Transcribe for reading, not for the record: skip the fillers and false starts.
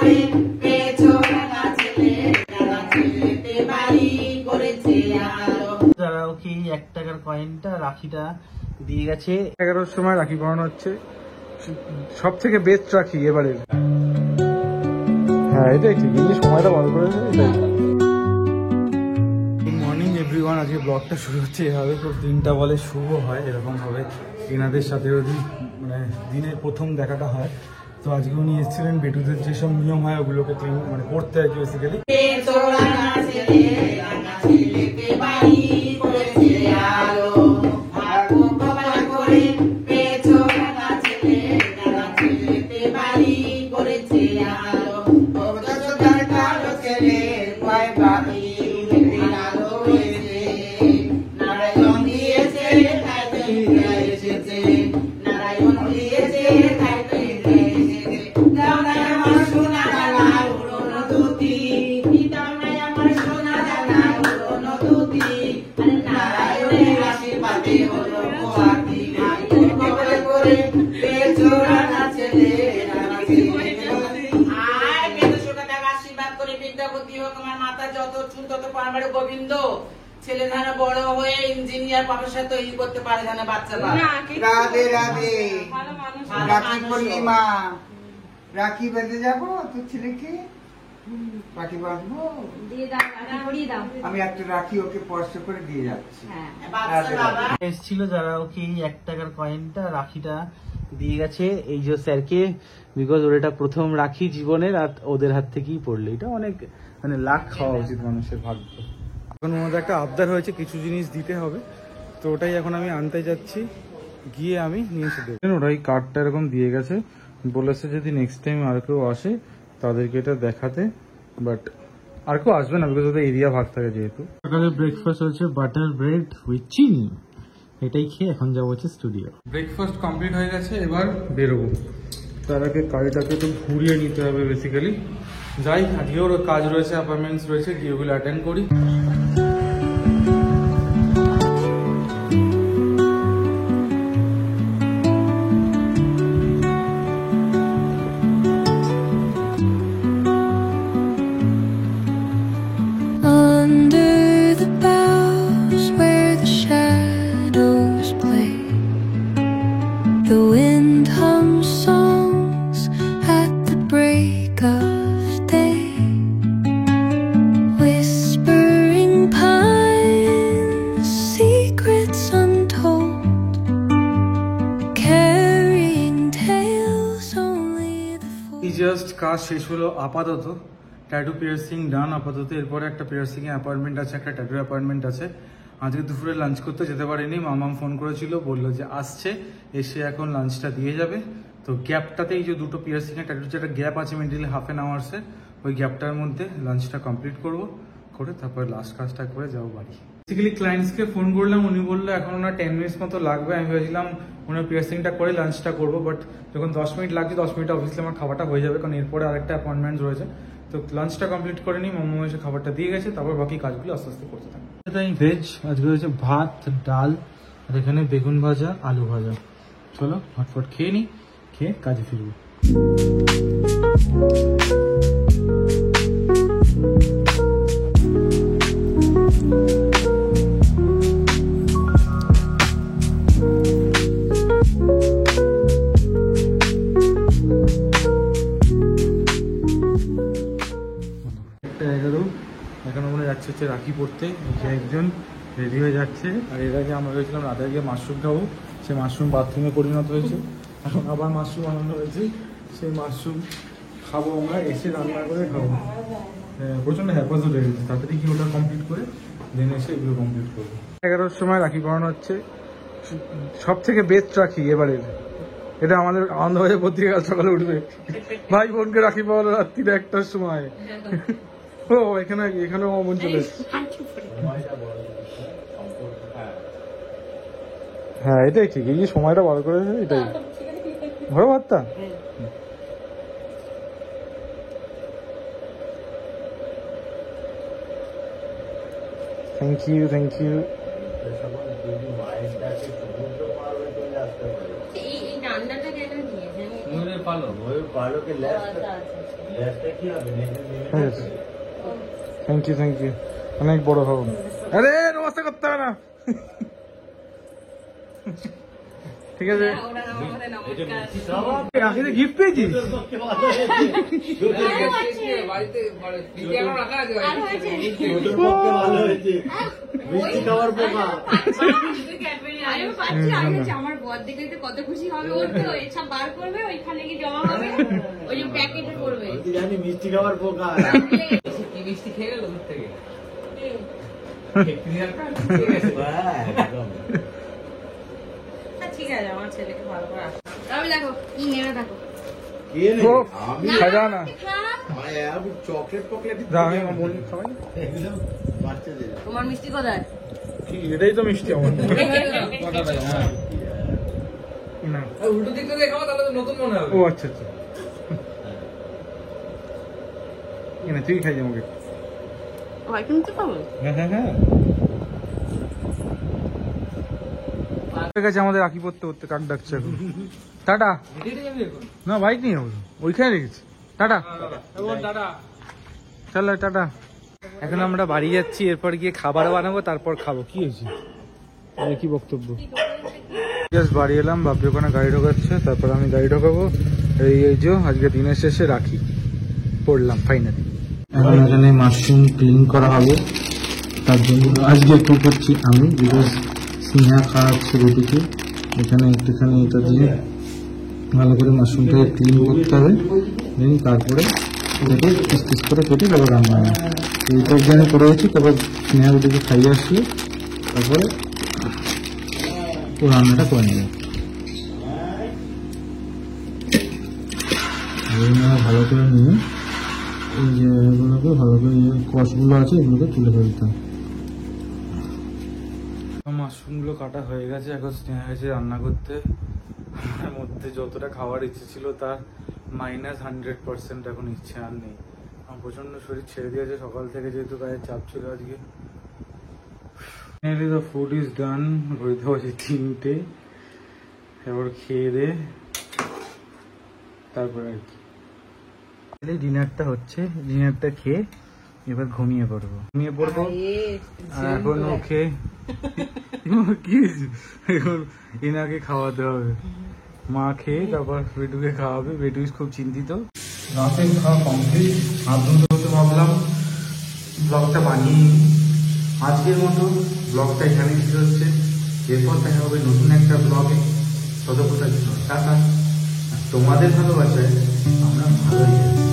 করে পেয়েছো রাঙা ছেলে, রাঙা ছেলেতে বাড়ি করেছে আলো। যারা ওকে 1 টাকার কয়েনটা রাখিটা দিয়ে গেছে। 11টার সময় রাখি পরানো হচ্ছে, সব থেকে বেস্ট রাখি এবারে। হ্যাঁ এটাই ঠিক, এই সময়টা বড় করেছে এটাই। গুড মর্নিং এভরিওয়ান, আজকে ব্লগটা শুরু হচ্ছে এভাবে, খুব দিনটা বলে শুভ হয় এরকমভাবে এনাদের সাথে যদি মানে দিনের প্রথম দেখাটা হয়। তো আজকে উনি এসেছিলেন বেটুদের যেসব নিয়ম হয় ওগুলোকে মানে করতে আর কি বেসিক্যালি। গোবিন্দ ছেলে ধারা বড় হয়ে ইঞ্জিনিয়ার প্রফেসর তৈরি করতে পারে না বাচ্চা। রাধে রাধে, রাখি পূর্ণিমা, রাখি বেঁধে যাবো তোর ছেলেকে, রাখি বাঁধবো, আমি একটা রাখি ওকে স্পর্শ করে দিয়ে যাচ্ছি। এসেছিল যারা ওকে 1 টাকার কয়েনটা রাখিটা দিয়ে গেছে এই যে স্যারকে, বিকজ ওর এটা প্রথম রাখি জীবনের, আর ওদের হাত থেকেই পড়লো। এটা অনেক মানে লাখ খাওয়া উচিত মানুষের ভাগ্য। এখন ওর মধ্যে একটা আবদার হয়েছে, কিছু জিনিস দিতে হবে, তো ওটাই এখন আমি আনতে যাচ্ছি, গিয়ে আমি নিয়ে এসে দেবো। ওরাই কার্ডটা এরকম দিয়ে গেছে, বলেছে যদি নেক্সট টাইম আর কেউ আসে তাদেরকে এটা দেখাতে, বাট আর কেউ আসবে না বিকজ ওদের এরিয়া ভাগ থাকে যেহেতু। সকালে ব্রেকফাস্ট হচ্ছে বাটার ব্রেড উইথ চিনি, এটাই খেয়ে এখন যাবো হচ্ছে স্টুডিও। ব্রেকফাস্ট কমপ্লিট হয়ে গেছে, এবার বেরোবো। তার আগে গাড়িটাকে একটু ঘুরিয়ে নিতে হবে বেসিক্যালি। যাই, আজকেও কাজ রয়েছে, অ্যাপয়েন্টমেন্টস রয়েছে, গিয়ে ওগুলো অ্যাটেন্ড করি। জাস্ট কাজ শেষ হলো আপাতত, ট্যাটু পিয়ার্সিং ডান আপাতত। এরপরে একটা পিয়ার্সিং এর অ্যাপয়েন্টমেন্ট আছে, একটা ট্যাটু অ্যাপয়েন্টমেন্ট আছে। আজকে দুপুরে লাঞ্চ করতে যেতে পারিনি, মামাম ফোন করেছিল, বললো যে আসছে, এসে এখন লাঞ্চটা দিয়ে যাবে। তো গ্যাপটাতে এই যে দুটো পিয়ার্সিং এর ট্যাটু যেটা গ্যাপ আছে মেন্টালি ½ অ্যান আওয়ার্সের, ওই গ্যাপটার মধ্যে লাঞ্চটা কমপ্লিট করব, করে তারপরে লাস্ট কাজটা করে যাবো বাড়ি। বেসিক্যালি ক্লায়েন্টসকে ফোন করলাম, উনি বললো এখন ওনার 10 মিনিটস মতো লাগবে। আমি ভেবেছিলাম ওনার পিয়ার্সিংটা করে লাঞ্চটা করবো, বাট যখন 10 মিনিট লাগছে 10 মিনিট অবভিয়াসলি আমার খাবারটা হয়ে যাবে, কারণ এরপরে আরেকটা অ্যাপয়েন্টমেন্ট রয়েছে। তো লাঞ্চটা কমপ্লিট করে নিই, মোমো এসে খাবারটা দিয়ে গেছে, তারপর বাকি কাজগুলো আস্তে আস্তে করতে থাকি। এটাই ভেজ, আজকে হয়েছে ভাত, ডাল, আর এখানে বেগুন ভাজা, আলু ভাজা। চলো হটফট খেয়ে নিই, খেয়ে কাজে ফিরবো। এখন আমরা যাচ্ছি হচ্ছে রাখি পড়তে, একজন রেডি হয়ে যাচ্ছে। আর এর আগে আমরা ভেবেছিলাম রাতে গিয়ে মাশরুম খাবো, সে মাশরুম বাথরুমে পরিণত হয়েছে। এখন আবার মাশরুম আনন্দ হয়েছে, সেই মাশরুম খাবো আমরা, এসে রান্না করে খাবো। প্রচণ্ড হ্যাপাসও হয়ে গেছে, তাড়াতাড়ি কি ওটা কমপ্লিট করে দেন এসে এগুলো কমপ্লিট করবো। 11টার সময় রাখি পরানো হচ্ছে, সব থেকে বেস্ট রাখি এবারের। এটা আমাদের আনন্দবাজার পত্রিকা সকালে উঠবে, ভাই বোনকে রাখি পরানো রাত্রিরে 1টার সময়। ও এখানেও মন চলে এসছে। হ্যাঁ এটাই ঠিক, এই যে সময়টা বার করেছে এটাই ঘরে ভাতটা। Thank you, thank you. Thank you অনেক বড় ভবন। আরে নমস্তে করতে হবে না, ঠিক আছে। রাখিতে গিফট পেয়েছি, আমার বর দেখলে তো কত খুশি হবে, ওর তো এসব বার করবে, ওইখানে গিয়ে জমা হবে, ওই যে প্যাকেটে করবে। জানি মিষ্টি খাওয়ার পোকা, কি মিষ্টি খেয়ে গেল দূর থেকে। ঠিক আছে, আমার ছেলেকে ভালো করে আসো। তবে দেখো কি নেবে, দেখো সাজানা চকলেট পকলেট বাচ্চাদের। তোমার মিষ্টি কোথায়? কি এটাই তো মিষ্টি আমার না। উল্টো দিক থেকে দেখাবো, তাহলে তো নতুন মনে হবে। ও আচ্ছা আচ্ছা, এনে তুই খাই আমাকে। ভাই কিনতে পাবো? হ্যাঁ হ্যাঁ হ্যাঁ, গেছে আমাদের রাখি পড়তে পড়তে। কাক ডাকছে এখন। টাটা। না বাইক নিয়ে যাবো, ওইখানে রেখেছি। টাটা চলো, টাটা। এখন আমরা বাড়ি যাচ্ছি, এরপর গিয়ে খাবার বানাবো, তারপর খাবো। কি হয়েছে, কি বক্তব্য? জাস্ট বাড়ি এলাম, বাপি ওখানে গাড়ি ঢোকাচ্ছে, তারপর আমি গাড়ি ঢোকাবো। এই যে আজকে দিনের শেষে রাখি পড়লাম ফাইনালি। এখন এখানে মাশরুম ক্লিন করা হবে, তার জন্য আজকে একটু করছি আমি, বিকজ স্নেহা খাওয়াচ্ছে রুটিকে। এখানে একটুখানি এটা দিয়ে ভালো করে মাশরুমটাকে ক্লিন করতে হবে, দেন তারপরে এটাকে পিস পিস করে কেটে তারপর রান্না হবে। এইটা এখানে করে গেছি, তারপর স্নেহা রুটিকে খাইয়ে আসলে তারপরে ও রান্নাটা করে নেবে। ভালো করে নিয়ে এই যে এগুলোকে ভালো করে কষগুলো আছে এগুলোকে তুলে ফেলতে হবে। মাশরুমগুলো কাটা হয়ে গেছে, এখন স্নেহা গেছে রান্না করতে। আমার মধ্যে যতটা খাওয়ার ইচ্ছে ছিল তার -100%, এখন ইচ্ছে আর নেই। আমার প্রচন্ড শরীর ছেড়ে দিয়েছে সকাল থেকে, যেহেতু কাজের চাপ ছিল আজকে। Finally the food is done. ঘড়িতে বাজে 3টে। এবার খেয়ে দে তারপরে আর কি ডিনারটা হচ্ছে। ডিনারটা খেয়ে এবার ঘুমিয়ে পড়বো। আর এখন ওকে কি এখন এনাকে খাওয়াতে হবে। মা খেয়ে তারপর বেটুকে খাওয়াবে। বেটু খুব চিন্তিত। রাতের খাওয়া কমপ্লিট। হাত ধুতে ভাবলাম ব্লগটা বানিয়ে আজকের মতো ব্লগটা এখানেই শেষ হচ্ছে। এরপর দেখা হবে নতুন একটা ব্লগে। ততক্ষণের জন্য টাটা। আর তোমাদের ভালোবাসায় আমরা ভালোই আছি।